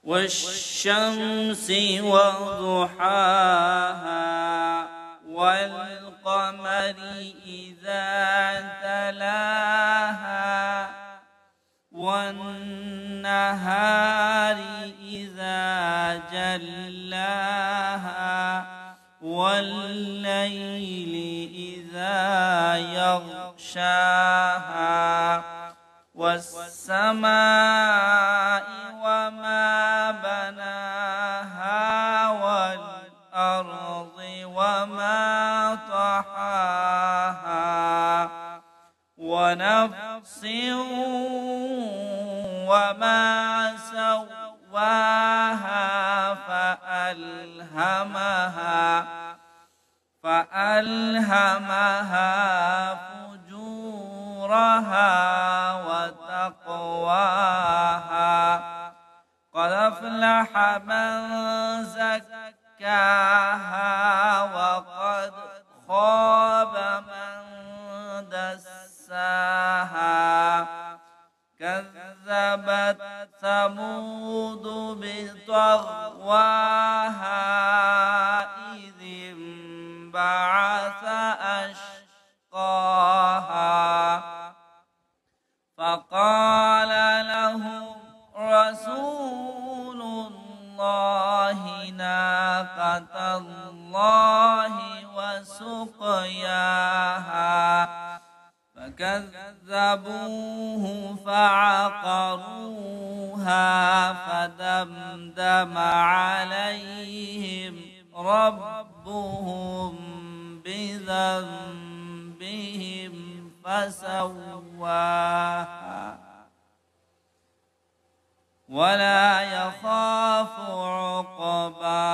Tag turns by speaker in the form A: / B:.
A: والشمس وضحاها والقمر إذا تلاها والنهار إذا جلاها والليل إذا يغشاها والسماء وما بناها والأرض وما طحاها ونفس وما سواها فألهمها فجورها وتقواها قد أفلح من زكاها وقد خاب من دساها كذبت ثمود بطغواها إذ انبعث أشقاها فقال لهم رسول الله ناقة الله وسقياها فكذبوه فعقروها فدمدم عليهم ربهم بذنبهم فسواها ولا يخاف عقباها